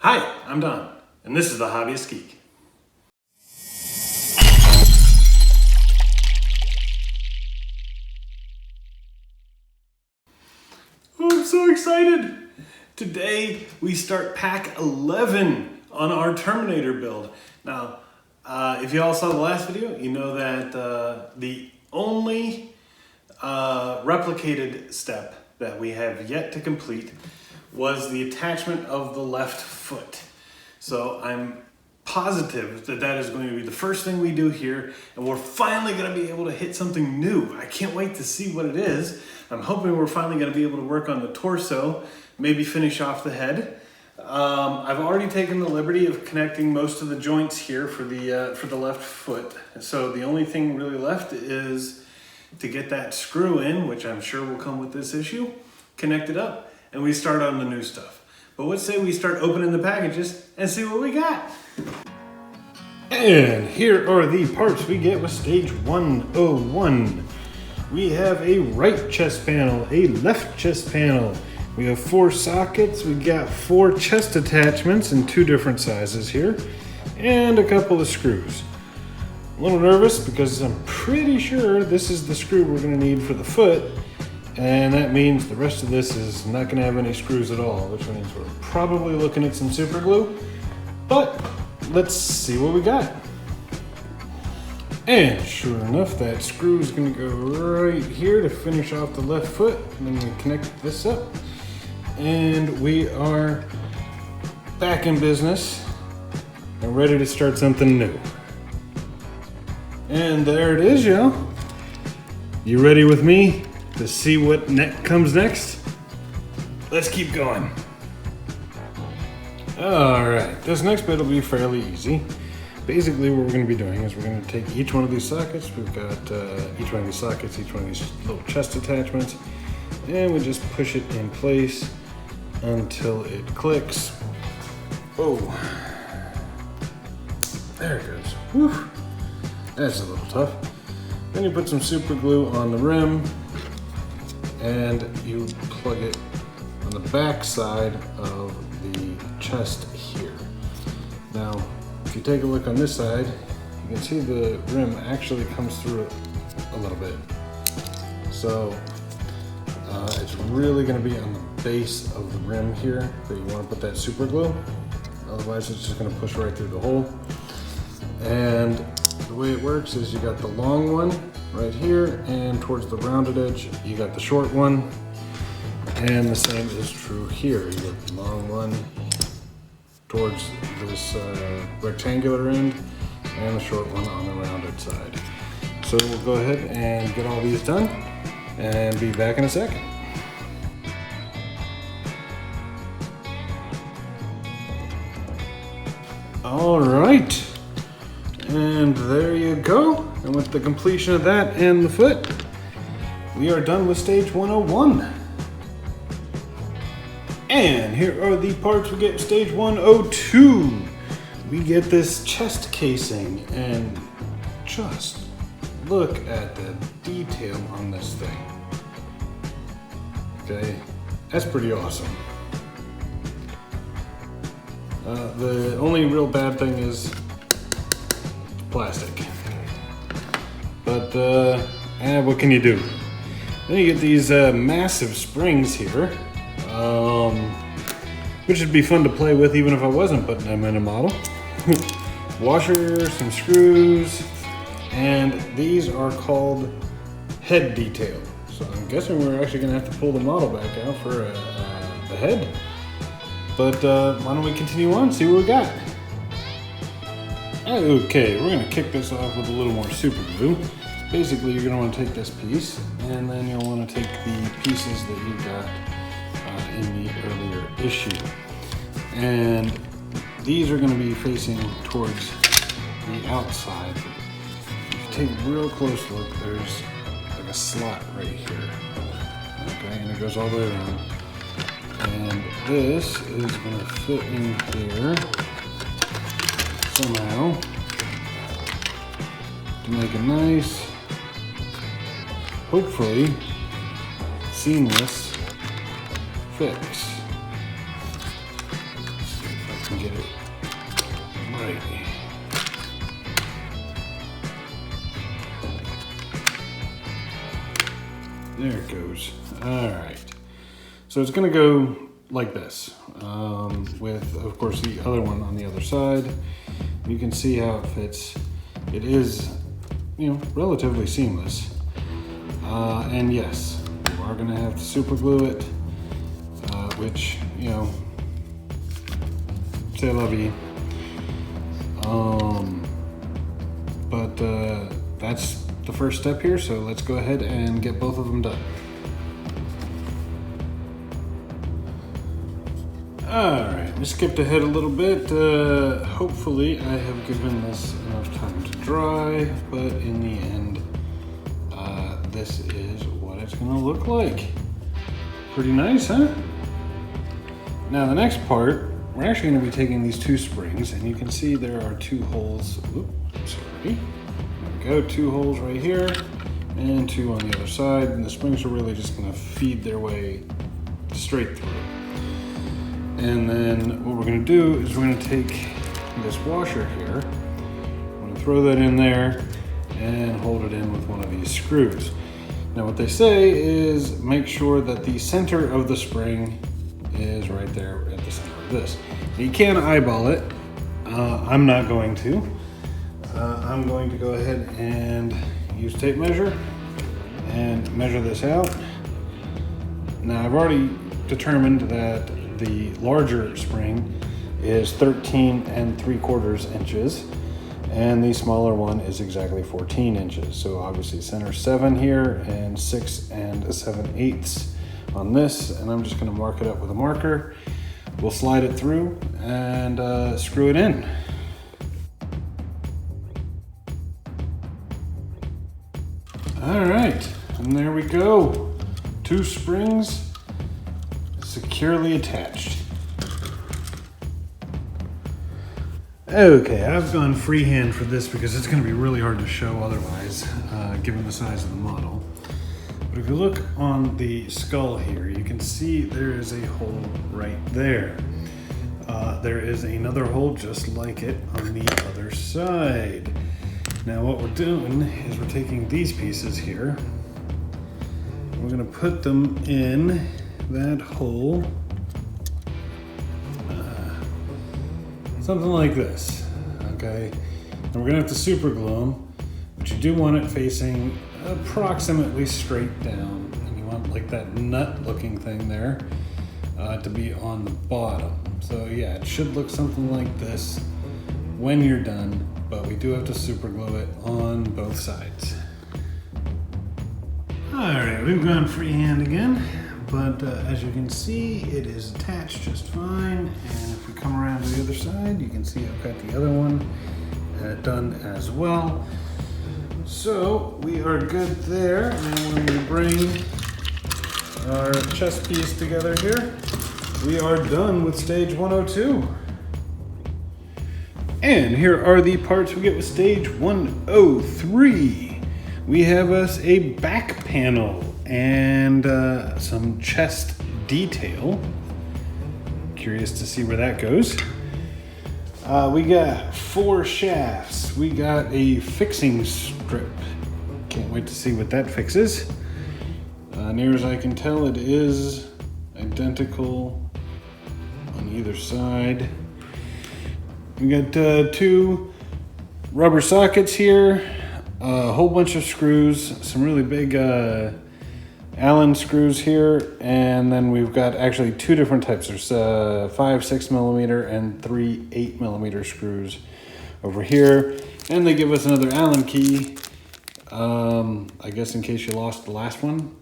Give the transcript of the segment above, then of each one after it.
Hi, I'm Don, and this is The Hobbyist Geek. Oh, I'm so excited! Today we start pack 11 on our Terminator build. Now, if you all saw the last video, you know that the only replicated step that we have yet to complete was the attachment of the left foot. So I'm positive that that is going to be the first thing we do here, and we're finally going to be able to hit something new. I can't wait to see what it is. I'm hoping we're finally going to be able to work on the torso, maybe finish off the head. I've already taken the liberty of connecting most of the joints here for the left foot. So the only thing really left is to get that screw in, which I'm sure will come with this issue, connect it up, and we start on the new stuff. But let's say we start opening the packages and see what we got. And here are the parts we get with stage 101. We have a right chest panel, a left chest panel. We have 4 sockets. We got 4 chest attachments in 2 different sizes here, and a couple of screws. A little nervous because I'm pretty sure this is the screw we're going to need for the foot, and that means the rest of this is not going to have any screws at all, which means we're probably looking at some super glue, but let's see what we got. And sure enough, that screw is going to go right here to finish off the left foot, and then we connect this up, and we are back in business and ready to start something new. And there it is, y'all. You ready with me to see what comes next? Let's keep going. All right, this next bit will be fairly easy. Basically, what we're going to be doing is we're going to take each one of these sockets. We've got each one of these sockets, each one of these little chest attachments, and we just push it in place until it clicks. Oh, there it goes. Whew. That's a little tough. Then you put some super glue on the rim, and you plug it on the back side of the chest here. Now, if you take a look on this side, you can see the rim actually comes through a little bit. So it's really going to be on the base of the rim here that you want to put that super glue. Otherwise, it's just going to push right through the hole. And the way it works is you got the long one right here, and towards the rounded edge, you got the short one. And the same is true here. You got the long one towards this rectangular end, and the short one on the rounded side. So we'll go ahead and get all these done and be back in a second. All right, and there you go. And with the completion of that and the foot, we are done with stage 101. And here are the parts we get stage 102. We get this chest casing, and just look at the detail on this thing. Okay, that's pretty awesome. The only real bad thing is plastic. But what can you do? Then you get these massive springs here. Which would be fun to play with even if I wasn't putting them in a model. Washers, some screws, and these are called head detail. So I'm guessing we're actually gonna have to pull the model back out for the head. But why don't we continue on, see what we got. Okay, we're gonna kick this off with a little more super glue. Basically, you're gonna wanna take this piece, and then you'll wanna take the pieces that you got in the earlier issue, and these are going to be facing towards the outside. If you take a real close look, there's like a slot right here, okay, and it goes all the way around, and this is going to fit in here somehow to make a nice, hopefully seamless fix. Let's see if I can get it right. There it goes. All right. So it's going to go like this, with, of course, the other one on the other side. You can see how it fits. It is, relatively seamless. And yes, you are going to have to super glue it, which, c'est la vie. But that's the first step here, so let's go ahead and get both of them done. Alright, we skipped ahead a little bit. Hopefully I have given this enough time to dry, but in the end, this is what it's going to look like. Pretty nice, huh? Now the next part, we're actually going to be taking these two springs, and you can see there are two holes. Oops, sorry. There we go, two holes right here, and two on the other side, and the springs are really just going to feed their way straight through. And then what we're going to do is we're going to take this washer here, we're going to throw that in there and hold it in with one of these screws. Now what they say is make sure that the center of the spring is right there at the center of this. You can eyeball it. I'm not going to. I'm going to go ahead and use tape measure and measure this out. Now I've already determined that the larger spring is 13 3/4 inches, and the smaller one is exactly 14 inches. So obviously center 7 here and 6 7/8 on this, and I'm just going to mark it up with a marker. We'll slide it through and screw it in. All right, and there we go. Two springs securely attached. Okay, I've gone freehand for this because it's going to be really hard to show otherwise, given the size of the model. But if you look on the skull here, you can see there is a hole right there. There is another hole just like it on the other side. Now what we're doing is we're taking these pieces here, we're going to put them in that hole, something like this, okay? And we're gonna have to super glue them, but you do want it facing approximately straight down, and you want like that nut looking thing there to be on the bottom. So yeah, it should look something like this when you're done, but we do have to super glue it on both sides. All right, we've gone freehand again. But as you can see, it is attached just fine. And if we come around to the other side, you can see I've got the other one done as well. So we are good there. And when we bring our chest piece together here, we are done with stage 102. And here are the parts we get with stage 103. We have us a back panel and some chest detail. Curious to see where that goes. We got 4 shafts. We got a fixing strip. Can't wait to see what that fixes. Near as I can tell, it is identical on either side. We got 2 rubber sockets here, a whole bunch of screws, some really big Allen screws here, and then we've got actually 2 different types. There's 5 6mm and 3 8mm screws over here, and they give us another Allen key, I guess in case you lost the last one.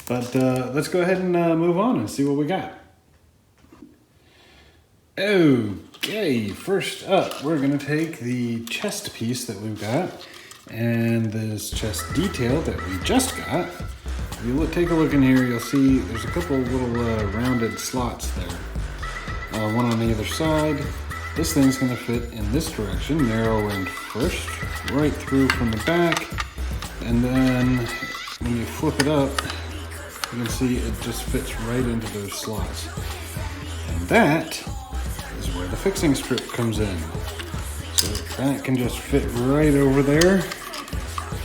But let's go ahead and move on and see what we got. Okay, first up we're going to take the chest piece that we've got and this chest detail that we just got. If you take a look in here, you'll see there's a couple of little rounded slots there. One on the other side. This thing's going to fit in this direction, narrow end first, right through from the back, and then when you flip it up, you can see it just fits right into those slots. And that is where the fixing strip comes in. So that can just fit right over there.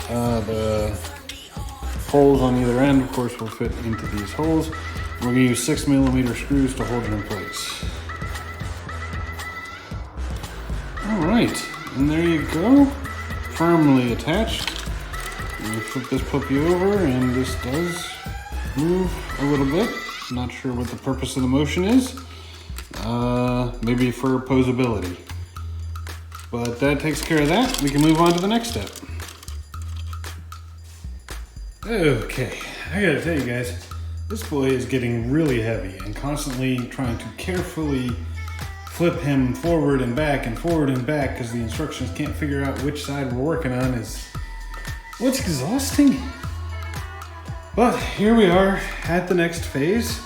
The holes on either end, of course, will fit into these holes. We're gonna use 6mm screws to hold it in place. All right, and there you go, firmly attached. And we flip this puppy over, and this does move a little bit. Not sure what the purpose of the motion is. Maybe for posability. But that takes care of that. We can move on to the next step. Okay, I gotta tell you guys, this boy is getting really heavy, and constantly trying to carefully flip him forward and back because the instructions can't figure out which side we're working on is, well, it's exhausting. But here we are at the next phase.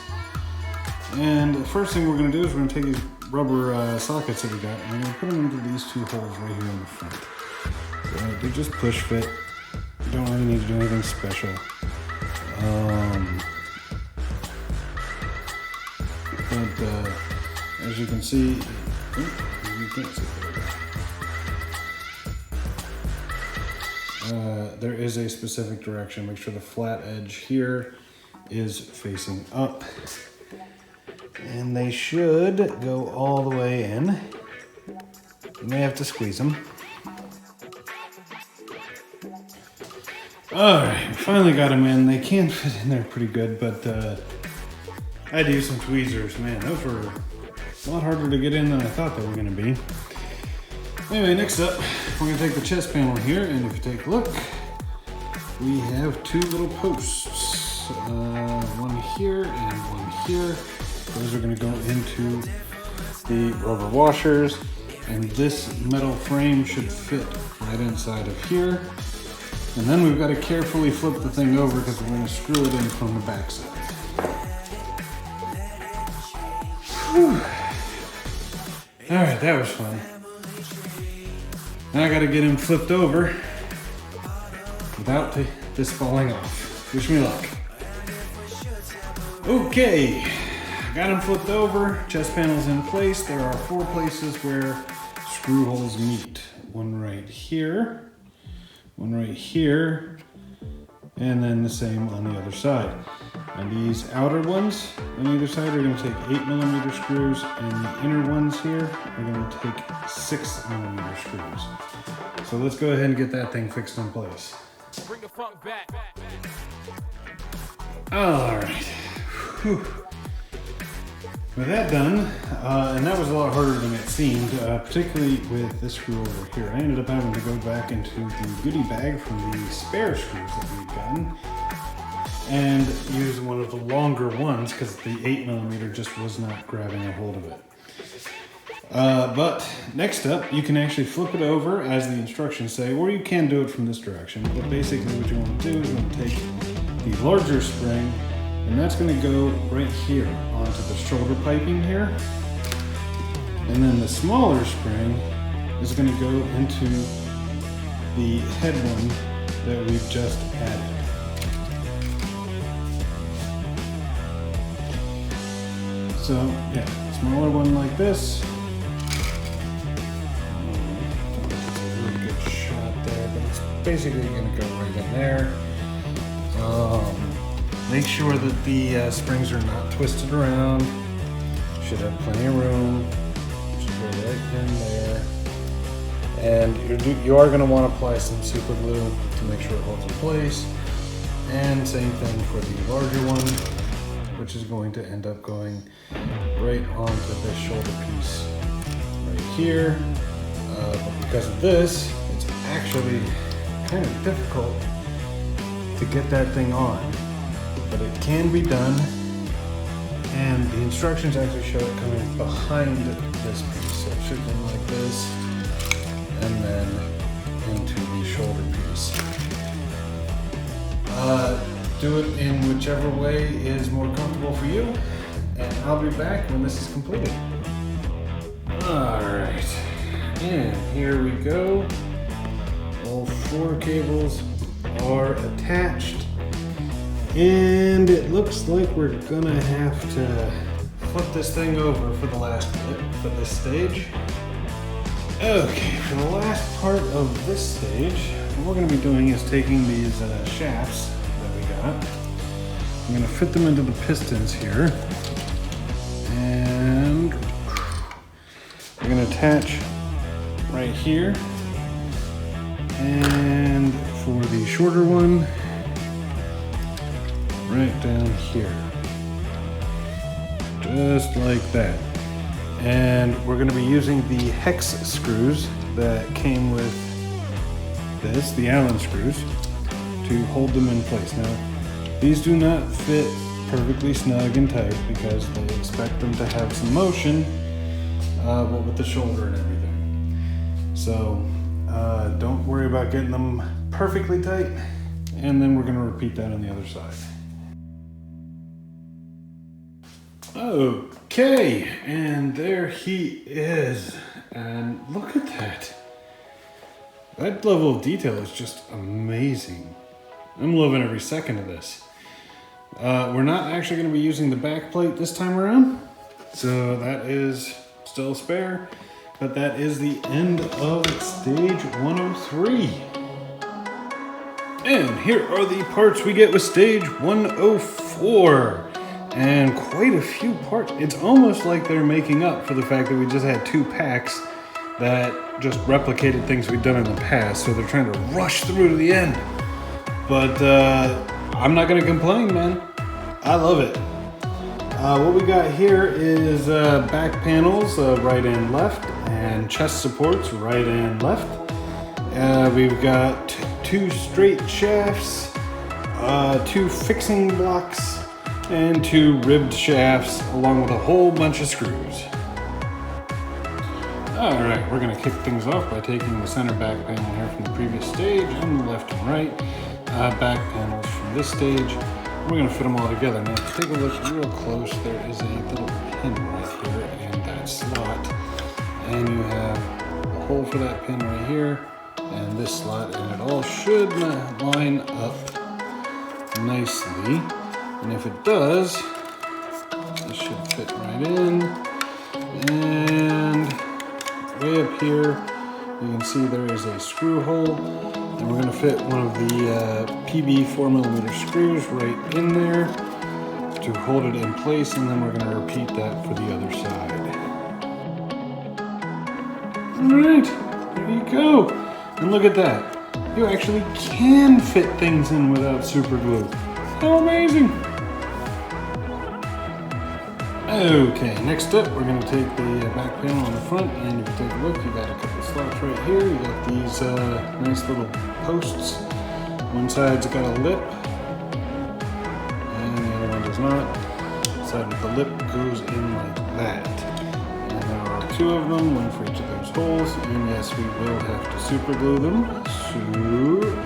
And the first thing we're gonna do is we're gonna take these rubber sockets that we got, and we're gonna put them into these two holes right here in the front. So they just push fit. You don't really need to do anything special. But as you can see, you can't see there is a specific direction. Make sure the flat edge here is facing up. And they should go all the way in. You may have to squeeze them. All right, we finally got them in. They can fit in there pretty good, but I had to use some tweezers. Man, those were a lot harder to get in than I thought they were gonna be. Anyway, next up, we're gonna take the chest panel here, and if you take a look, we have two little posts. One here and one here. Those are gonna go into the rubber washers, and this metal frame should fit right inside of here. And then we've got to carefully flip the thing over because we're going to screw it in from the back side. All right, that was fun. Now I got to get him flipped over without this falling off. Wish me luck. Okay, got him flipped over. Chest panel's in place. There are 4 places where screw holes meet. One right here. One right here, and then the same on the other side. And these outer ones on either side are going to take 8mm screws, and the inner ones here are going to take 6mm screws. So let's go ahead and get that thing fixed in place. Bring the funk back. All right. Whew. With that done, and that was a lot harder than it seemed, particularly with this screw over here. I ended up having to go back into the goodie bag from the spare screws that we'd gotten and use one of the longer ones because the 8mm just was not grabbing a hold of it. But next up, you can actually flip it over as the instructions say, or you can do it from this direction. But basically what you want to do is you want to take the larger spring, and that's going to go right here onto the shoulder piping here. And then the smaller spring is going to go into the head one that we've just added. So yeah, smaller one like this. It's a really good shot there, but it's basically going to go right in there. Make sure that the springs are not twisted around. Should have plenty of room. Should go right in there. And you are going to want to apply some super glue to make sure it holds in place. And same thing for the larger one, which is going to end up going right onto this shoulder piece right here. But because of this, it's actually kind of difficult to get that thing on. But it can be done, and the instructions actually show it coming behind this piece. So it should go like this, and then into the shoulder piece. Do it in whichever way is more comfortable for you, and I'll be back when this is completed. All right, and here we go. All 4 cables are attached. And it looks like we're gonna have to flip this thing over for the last bit, for this stage. Okay, for the last part of this stage, what we're going to be doing is taking these shafts that we got. I'm going to fit them into the pistons here. And we're going to attach right here. And for the shorter one, right down here. Just like that. And we're going to be using the hex screws that came with this, the Allen screws, to hold them in place. Now, these do not fit perfectly snug and tight because they expect them to have some motion, but with the shoulder and everything. So don't worry about getting them perfectly tight, and then we're going to repeat that on the other side. Okay, and there he is, and look at that. That level of detail is just amazing. I'm loving every second of this. We're not actually going to be using the back plate this time around, so that is still spare, but that is the end of stage 103. And here are the parts we get with stage 104. And quite a few parts. It's almost like they're making up for the fact that we just had 2 packs that just replicated things we'd done in the past, so they're trying to rush through to the end. But I'm not gonna complain, man. I love it. What we got here is back panels, right and left, and chest supports, right and left. We've got 2 straight shafts, 2 fixing blocks, and 2 ribbed shafts, along with a whole bunch of screws. Alright, we're going to kick things off by taking the center back panel here from the previous stage, and the left and right back panels from this stage. We're going to fit them all together. Now, take a look real close. There is a little pin right here in that slot. And you have a hole for that pin right here, and this slot, and it all should line up nicely. And if it does, this should fit right in. And way up here, you can see there is a screw hole. And we're going to fit one of the PB 4mm screws right in there to hold it in place. And then we're going to repeat that for the other side. Alright, there you go. And look at that. You actually can fit things in without super glue. How amazing! Okay, next up, we're going to take the back panel on the front, and if you take a look, you got a couple slots right here. You got these nice little posts. One side's got a lip, and the other one does not. The side with the lip goes in like that. And there are 2 of them, one for each of those holes, and yes, we will have to super glue them. So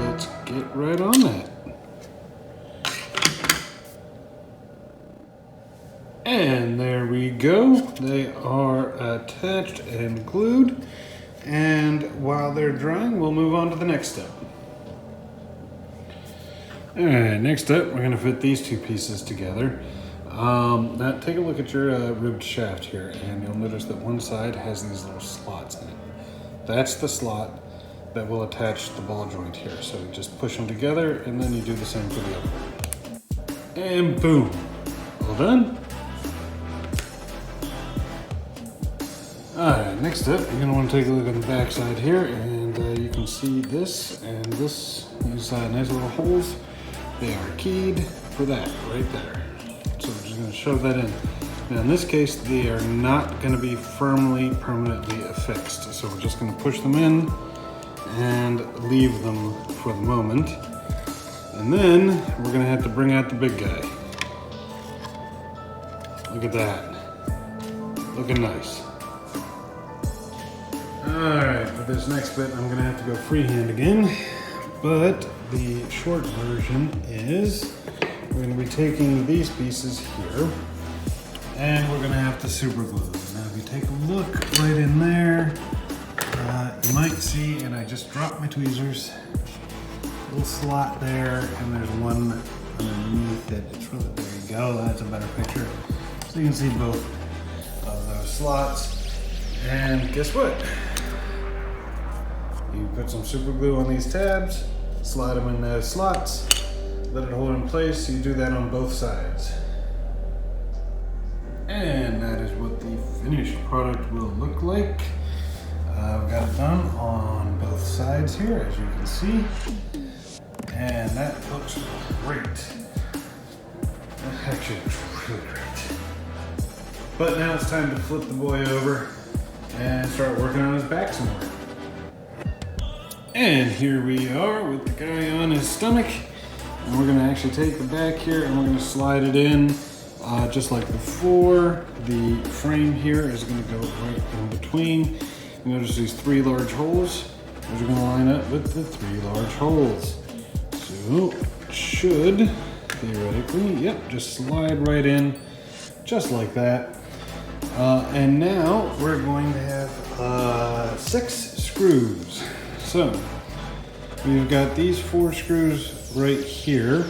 let's get right on that. And there we go. They are attached and glued. And while they're drying, we'll move on to the next step. All right, next up, we're gonna fit these 2 pieces together. Now take a look at your ribbed shaft here, and you'll notice that one side has these little slots in it. That's the slot that will attach the ball joint here. So you just push them together, and then you do the same for the other one. And boom, all done. Alright, next up, you're going to want to take a look on the back side here, and you can see this and this. These nice little holes. They are keyed for that right there. So we're just going to shove that in. Now in this case, they are not going to be firmly, permanently affixed. So we're just going to push them in and leave them for the moment. And then we're going to have to bring out the big guy. Look at that. Looking nice. Alright, for this next bit, I'm going to have to go freehand again, but the short version is we're going to be taking these pieces here, and we're going to have to super glue them. Now, if you take a look right in there, you might see, and I just dropped my tweezers, a little slot there, and there's one underneath it. It's really, there you go, that's a better picture. So you can see both of those slots. And guess what? You put some super glue on these tabs, slide them in those slots, let it hold in place. You do that on both sides. And that is what the finished product will look like. I've got it done on both sides here, as you can see. And that looks great. That actually looks really great. But now it's time to flip the boy over and start working on his back some more. And here we are with the guy on his stomach. And we're gonna actually take the back here and we're gonna slide it in just like before. The frame here is gonna go right in between. You notice these 3 large holes. Those are gonna line up with the 3 large holes. So it should, theoretically, yep, just slide right in, just like that. And now we're going to have 6 screws. So we've got these 4 screws right here,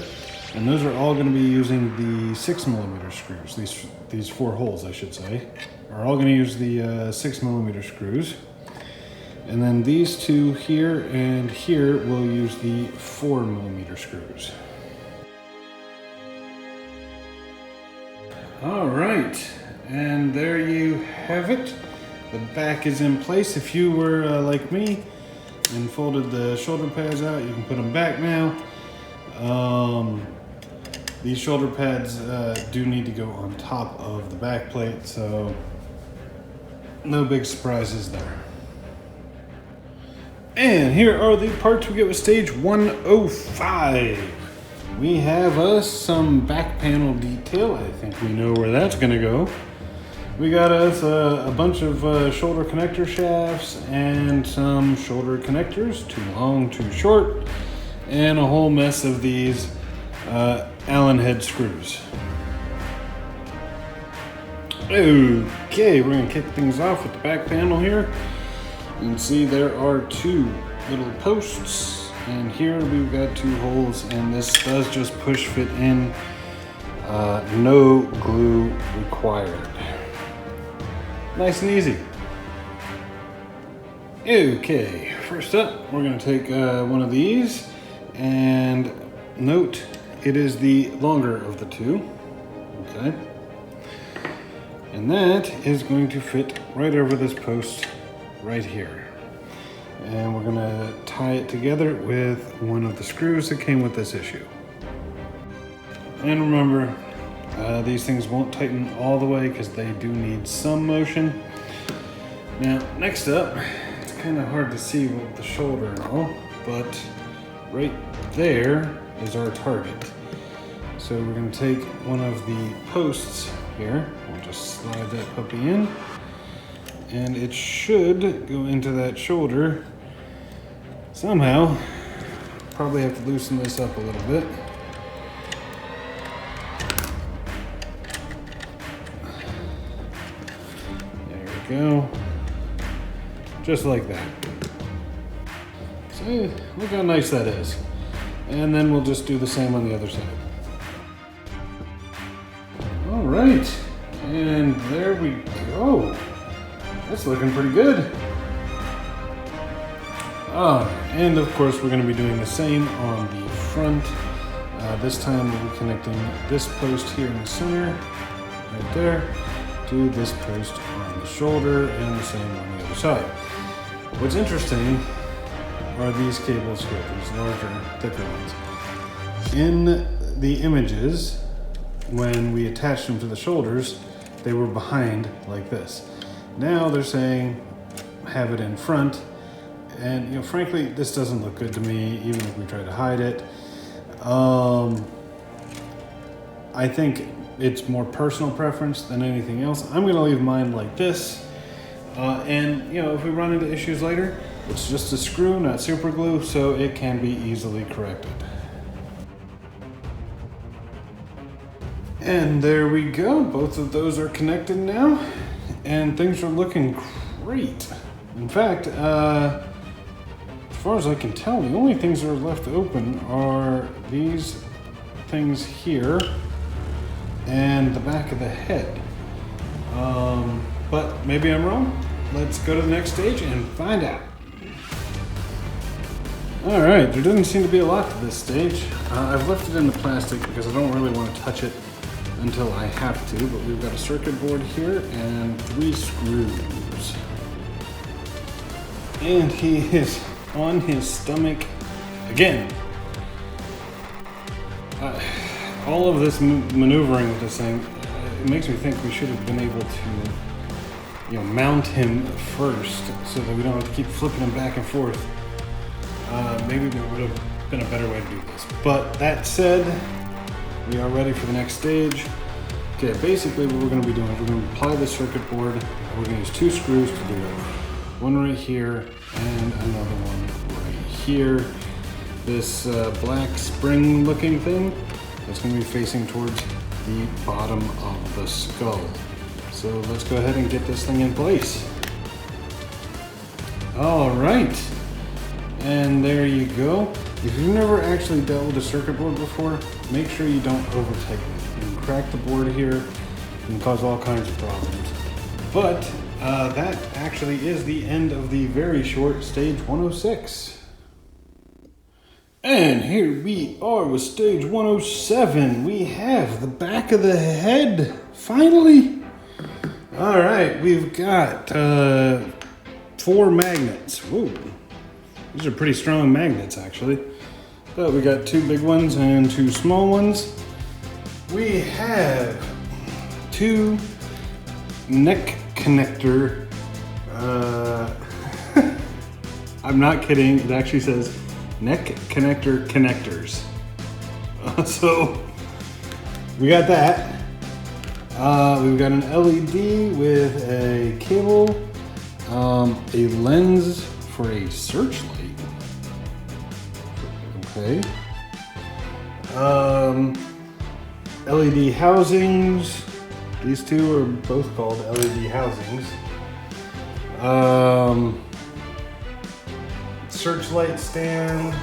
and those are all going to be using the 6mm screws. These 4 holes, I should say, are all going to use the 6mm screws. And then these 2 here and here will use the 4mm screws. All right, and there you have it. The back is in place. If you were like me and folded the shoulder pads out, you can put them back now. These shoulder pads do need to go on top of the back plate, so no big surprises there. And here are the parts we get with stage 105. We have us some back panel detail. I think we know where that's gonna go. We got us a bunch of shoulder connector shafts and some shoulder connectors, too long, too short, and a whole mess of these Allen head screws. Okay, we're gonna kick things off with the back panel here. You can see there are 2 little posts, and here we've got 2 holes, and this does just push fit in, no glue required. Nice and easy. Okay, first up, we're gonna take one of these, and note it is the longer of the 2, okay? And that is going to fit right over this post right here. And we're gonna tie it together with one of the screws that came with this issue. And remember, these things won't tighten all the way because they do need some motion. Now, next up, it's kind of hard to see with the shoulder and all, but right there is our target. So we're gonna take one of the posts here, we'll just slide that puppy in, and it should go into that shoulder somehow. Probably have to loosen this up a little bit. There we go. Just like that. See, look how nice that is. And then we'll just do the same on the other side. All right, and there we go. That's looking pretty good. And of course we're going to be doing the same on the front. This time we'll be connecting this post here in the center, right there, to this post on the shoulder, and the same on the other side. What's interesting are these cables here, these larger, thicker ones. In the images, when we attached them to the shoulders, they were behind like this. Now they're saying have it in front, and you know, frankly, this doesn't look good to me, even if we try to hide it. I think it's more personal preference than anything else. I'm gonna leave mine like this, and you know, if we run into issues later, it's just a screw, not super glue, so it can be easily corrected. And there we go, both of those are connected now, and things are looking great. In fact, as far as I can tell, the only things that are left open are these things here and the back of the head. But maybe I'm wrong. Let's go to the next stage and find out. All right, there doesn't seem to be a lot to this stage. I've left it in the plastic because I don't really want to touch it until I have to, but we've got a circuit board here and 3 screws. And he is on his stomach again. All of this maneuvering with this thing, it makes me think we should have been able to, mount him first so that we don't have to keep flipping him back and forth. Maybe there would have been a better way to do this. But that said, we are ready for the next stage. Okay, basically what we're going to be doing is we're going to apply the circuit board. And we're going to use 2 screws to do it. One right here and another one right here. This black spring looking thing is going to be facing towards the bottom of the skull. So let's go ahead and get this thing in place. All right. And there you go. If you've never actually dealt with a circuit board before, make sure you don't over tighten it. You can crack the board here and cause all kinds of problems. But that actually is the end of the very short stage 106. And here we are with stage 107. We have the back of the head, finally. All right, we've got 4 magnets. Whoa. These are pretty strong magnets, actually. But we got 2 big ones and 2 small ones. We have 2 neck connector. I'm not kidding. It actually says neck connector connectors. So we got that. We've got an LED with a cable, a lens for a searchlight. Okay. LED housings. These 2 are both called LED housings. Searchlight stand.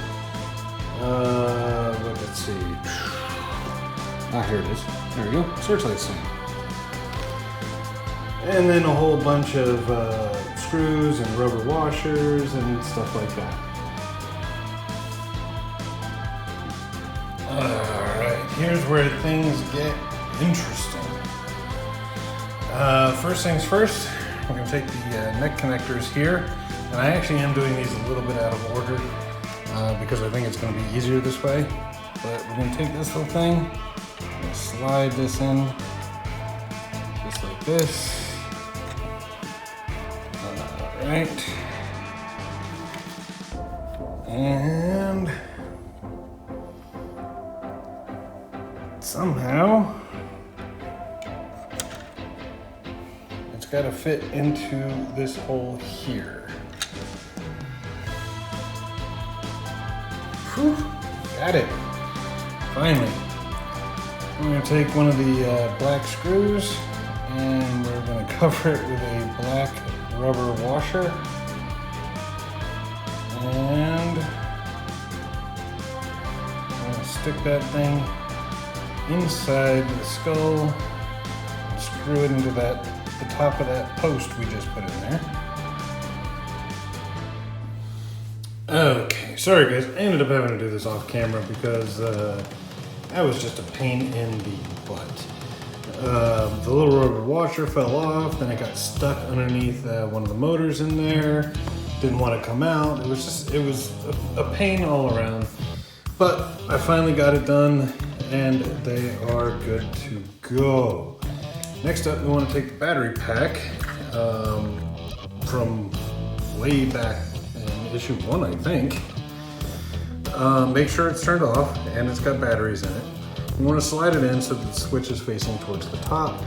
Let's see. Here it is. There we go. Searchlight stand. And then a whole bunch of screws and rubber washers and stuff like that. Alright, here's where things get interesting. First things first, we're going to take the neck connectors here. And I actually am doing these a little bit out of order because I think it's going to be easier this way. But we're going to take this little thing, and slide this in, just like this. Alright. And somehow it's got to fit into this hole here. Whew, got it. Finally. I'm going to take one of the black screws and we're going to cover it with a black rubber washer. And I'm going to stick that thing inside the skull and screw it into the top of that post we just put in there. Okay, sorry guys, I ended up having to do this off camera because that was just a pain in the butt. The little rubber washer fell off, then it got stuck underneath one of the motors in there. Didn't want to come out. It was a pain all around. But I finally got it done and they are good to go. Next up, we want to take the battery pack from way back in issue 1, I think. Make sure it's turned off and it's got batteries in it. You want to slide it in so that the switch is facing towards the top,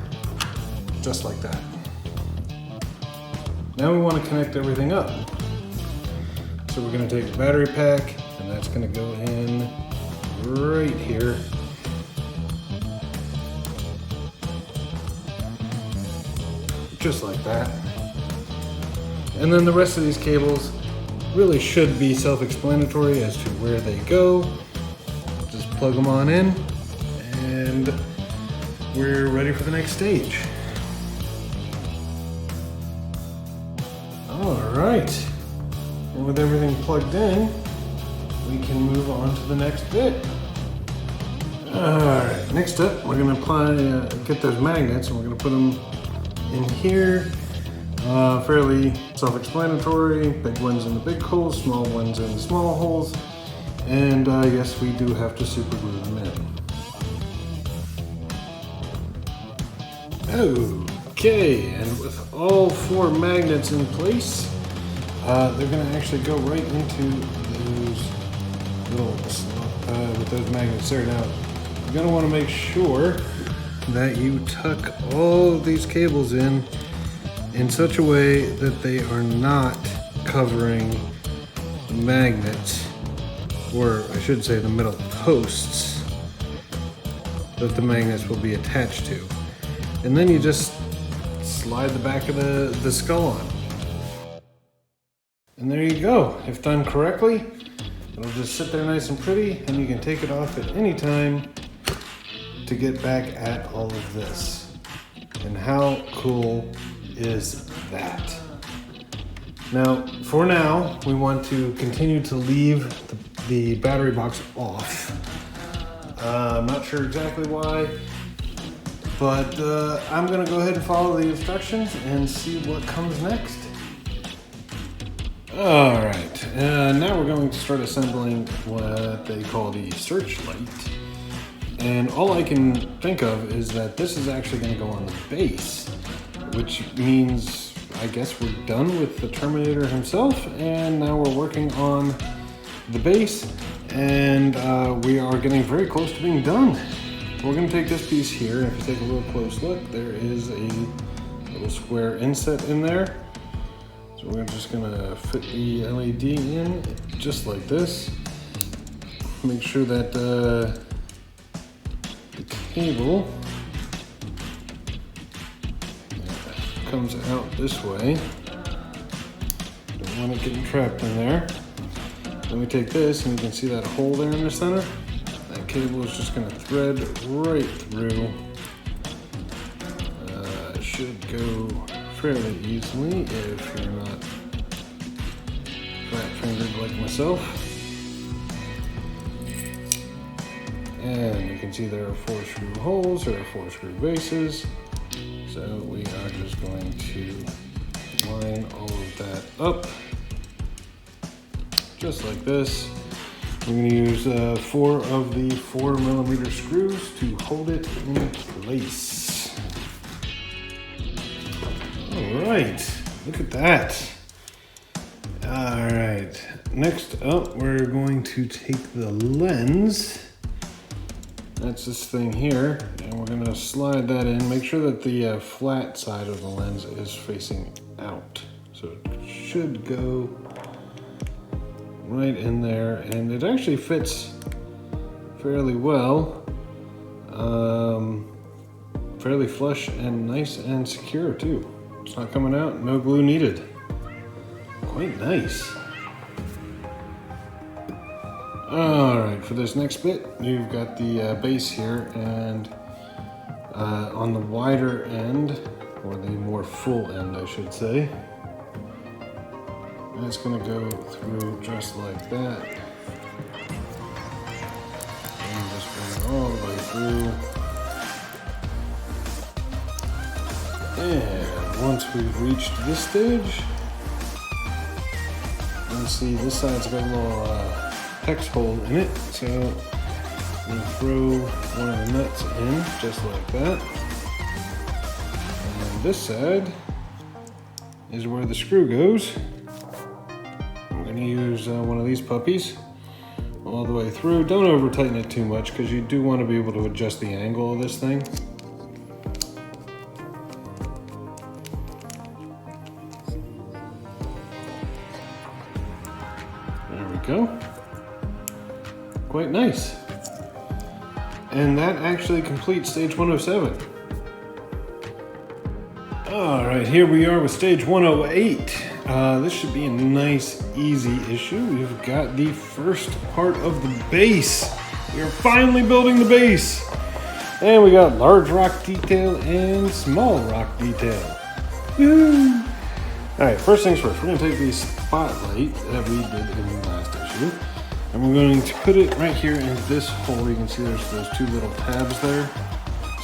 just like that. Now we want to connect everything up. So we're going to take the battery pack and that's going to go in right here. Just like that. And then the rest of these cables really should be self-explanatory as to where they go. Just plug them on in and we're ready for the next stage. All right. And with everything plugged in, we can move on to the next bit. All right, next up, we're gonna get those magnets and we're gonna put them in here. Fairly self-explanatory, big ones in the big holes, small ones in the small holes. And yes, we do have to super glue them in. Okay, and with all 4 magnets in place, they're gonna actually go right into those little, with those magnets there. Now, you're gonna wanna make sure that you tuck all of these cables in such a way that they are not covering the magnets, or I should say the metal posts that the magnets will be attached to. And then you just slide the back of the skull on. And there you go. If done correctly, it'll just sit there nice and pretty, and you can take it off at any time to get back at all of this. And how cool is that? Now, for now, we want to continue to leave the battery box off. I'm not sure exactly why, but I'm gonna go ahead and follow the instructions and see what comes next. All right, now we're going to start assembling what they call the searchlight. And all I can think of is that this is actually gonna go on the base, which means I guess we're done with the Terminator himself, and now we're working on the base, and we are getting very close to being done. We're going to take this piece here, and if you take a real close look, there is a little square inset in there. So we're just going to fit the LED in just like this. Make sure that the cable comes out this way. Don't want it getting trapped in there. Then we take this, and you can see that hole there in the center. That cable is just going to thread right through. It should go fairly easily if you're not fat-fingered like myself. And you can see there are 4 screw holes, there are 4 screw bases. So we are just going to line all of that up, just like this. We're going to use 4 of the 4mm screws to hold it in place. All right, look at that. All right, next up, we're going to take the lens. That's this thing here, and we're going to slide that in. Make sure that the flat side of the lens is facing out. So it should go right in there, and it actually fits fairly well. Fairly flush and nice and secure too. It's not coming out, no glue needed. Quite nice. All right, for this next bit, you've got the base here, and on the wider end, or the more full end, I should say, that's gonna go through just like that. And just bring it all the way through. And once we've reached this stage, let's see, this side's got a little hex hole in it, so we'll throw one of the nuts in just like that. And this side is where the screw goes. I'm going to use one of these puppies all the way through. Don't over tighten it too much, because you do want to be able to adjust the angle of this thing. There we go. Quite nice. And that actually completes stage 107. All right, here we are with stage 108. This should be a nice, easy issue. We've got the first part of the base. We are finally building the base. And we got large rock detail and small rock detail. Woo! All right, first things first, we're gonna take the spotlight that we did in the last issue, and we're going to put it right here in this hole. You can see there's those two little tabs there.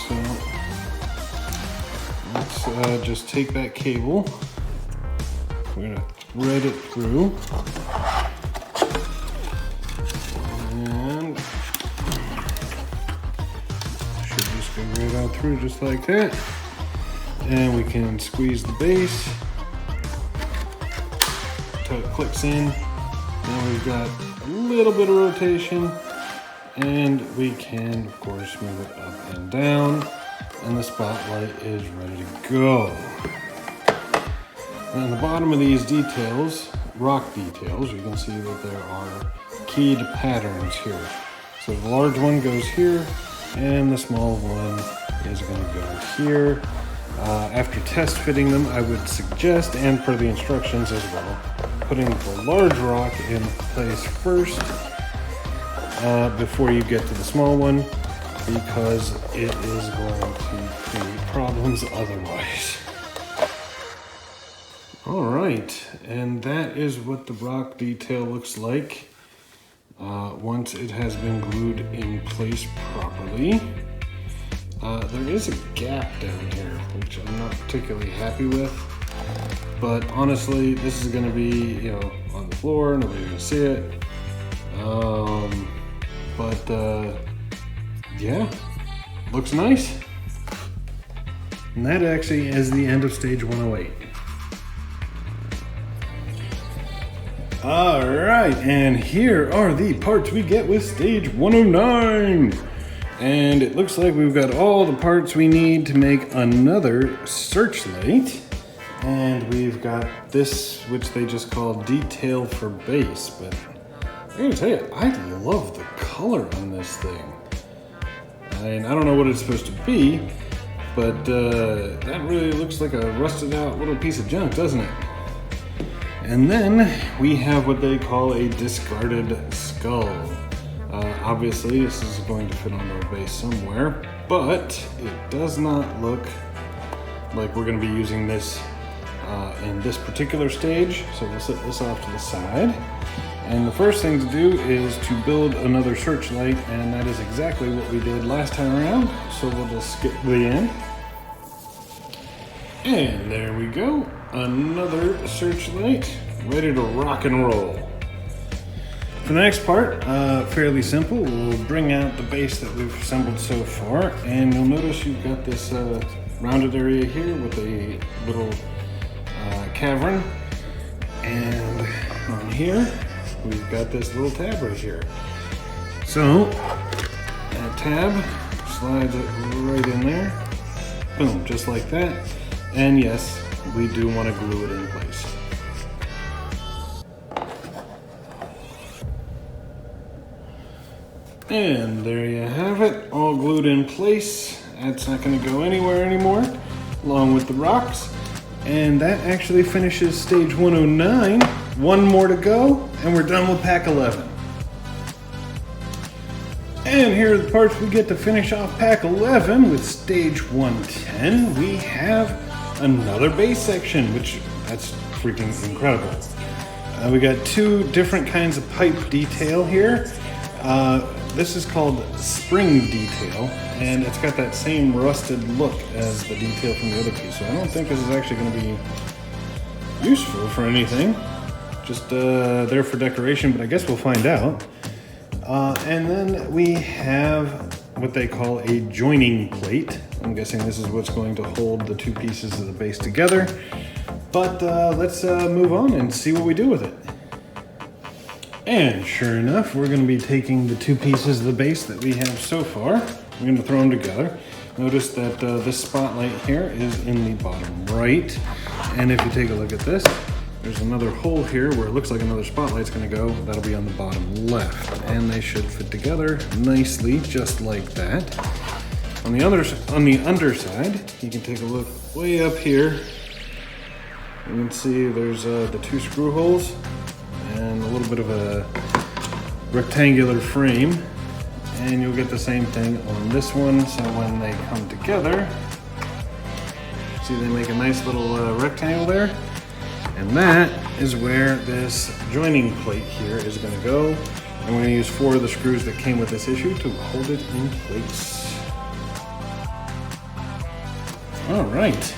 So let's just take that cable. We're gonna thread it through. And should just go right out through just like that. And we can squeeze the base until it clicks in. Now we've got a little bit of rotation, and we can of course move it up and down, and the spotlight is ready to go. And on the bottom of these details, rock details, you can see that there are keyed patterns here. So the large one goes here, and the small one is going to go here. After test fitting them, I would suggest, and per the instructions as well, putting the large rock in place first before you get to the small one, because it is going to create problems otherwise. All right, and that is what the rock detail looks like once it has been glued in place properly. There is a gap down here, which I'm not particularly happy with, but honestly, this is going to be, on the floor, nobody's going to see it. Yeah, looks nice. And that actually is the end of stage 108. All right, and here are the parts we get with stage 109. And it looks like we've got all the parts we need to make another searchlight. And we've got this, which they just call detail for base. But I gotta tell you, I love the color on this thing. I mean, I don't know what it's supposed to be, but that really looks like a rusted out little piece of junk, doesn't it? And then we have what they call a discarded skull. Obviously, this is going to fit onto a base somewhere, but it does not look like we're going to be using this in this particular stage. So we'll set this off to the side. And the first thing to do is to build another searchlight, and that is exactly what we did last time around. So we'll just skip the end. And there we go. Another searchlight ready to rock and roll. For the next part, fairly simple. We'll bring out the base that we've assembled so far, and you'll notice you've got this rounded area here with a little cavern, and on here we've got this little tab right here. So that tab slides it right in there, boom, just like that. And yes, we do want to glue it in place. And there you have it, all glued in place. That's not going to go anywhere anymore, along with the rocks. And that actually finishes stage 109. One more to go, and we're done with pack 11. And here are the parts we get to finish off pack 11 with stage 110. We have another base section, which that's freaking incredible. We got two different kinds of pipe detail here. This is called spring detail, and it's got that same rusted look as the detail from the other piece. So I don't think this is actually going to be useful for anything. Just there for decoration, but I guess we'll find out. And then we have what they call a joining plate. I'm guessing this is what's going to hold the two pieces of the base together. But let's move on and see what we do with it. And sure enough, we're going to be taking the two pieces of the base that we have so far. We're going to throw them together. Notice that this spotlight here is in the bottom right. And if you take a look at this, there's another hole here where it looks like another spotlight's going to go. That'll be on the bottom left. And they should fit together nicely, just like that. On the underside, you can take a look way up here. You can see there's the two screw holes and a little bit of a rectangular frame, and you'll get the same thing on this one. So when they come together, see they make a nice little rectangle there. And that is where this joining plate here is going to go. And we're going to use 4 of the screws that came with this issue to hold it in place. All right,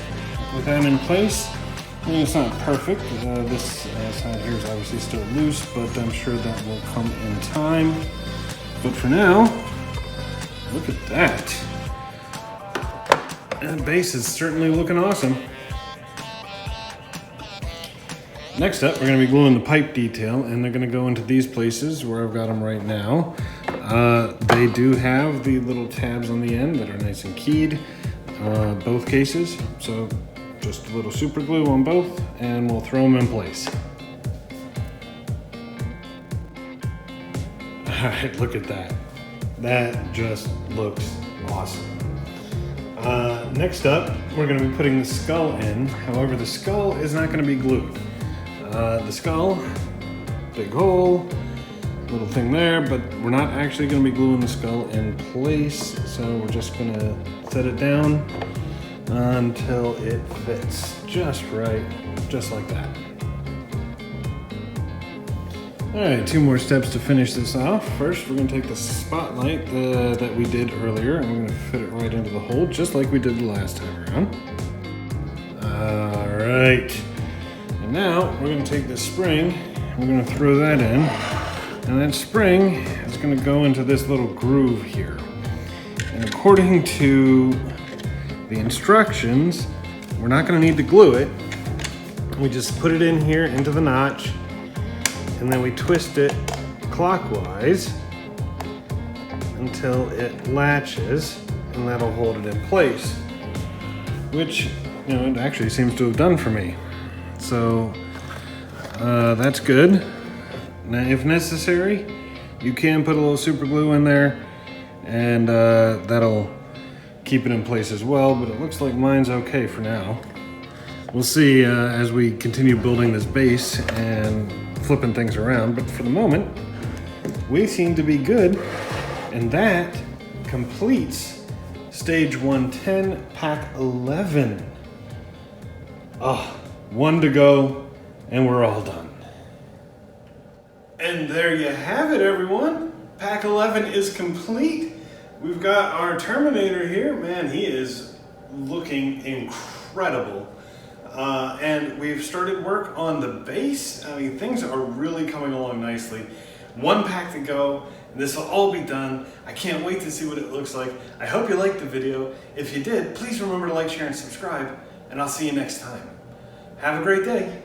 with that in place, it's not perfect. This side here is obviously still loose, but I'm sure that will come in time. But for now, look at that. That base is certainly looking awesome. Next up, we're going to be gluing the pipe detail, and they're going to go into these places where I've got them right now. They do have the little tabs on the end that are nice and keyed, both cases. So just a little super glue on both, and we'll throw them in place. All right, look at that. That just looks awesome. Next up, we're going to be putting the skull in. However, the skull is not going to be glued. The skull, big hole, little thing there, but we're not actually going to be gluing the skull in place. So we're just going to set it down until it fits just right, just like that. All right, 2 more steps to finish this off. First, we're going to take the spotlight that we did earlier, and we're going to fit it right into the hole, just like we did the last time around. All right. And now, we're going to take this spring, and we're going to throw that in. And that spring is going to go into this little groove here. And according to the instructions, we're not going to need to glue it. We just put it in here into the notch, and then we twist it clockwise until it latches, and that'll hold it in place, which, you know, it actually seems to have done for me. So that's good. Now, if necessary, you can put a little super glue in there, and that'll keep it in place as well, but it looks like mine's okay for now. We'll see as we continue building this base and flipping things around, but for the moment, we seem to be good, and that completes stage 110, pack 11. Oh, 1 to go, and we're all done. And there you have it, everyone. Pack 11 is complete. We've got our Terminator here. Man, he is looking incredible. And we've started work on the base. I mean, things are really coming along nicely. 1 pack to go, and this will all be done. I can't wait to see what it looks like. I hope you liked the video. If you did, please remember to like, share, and subscribe, and I'll see you next time. Have a great day.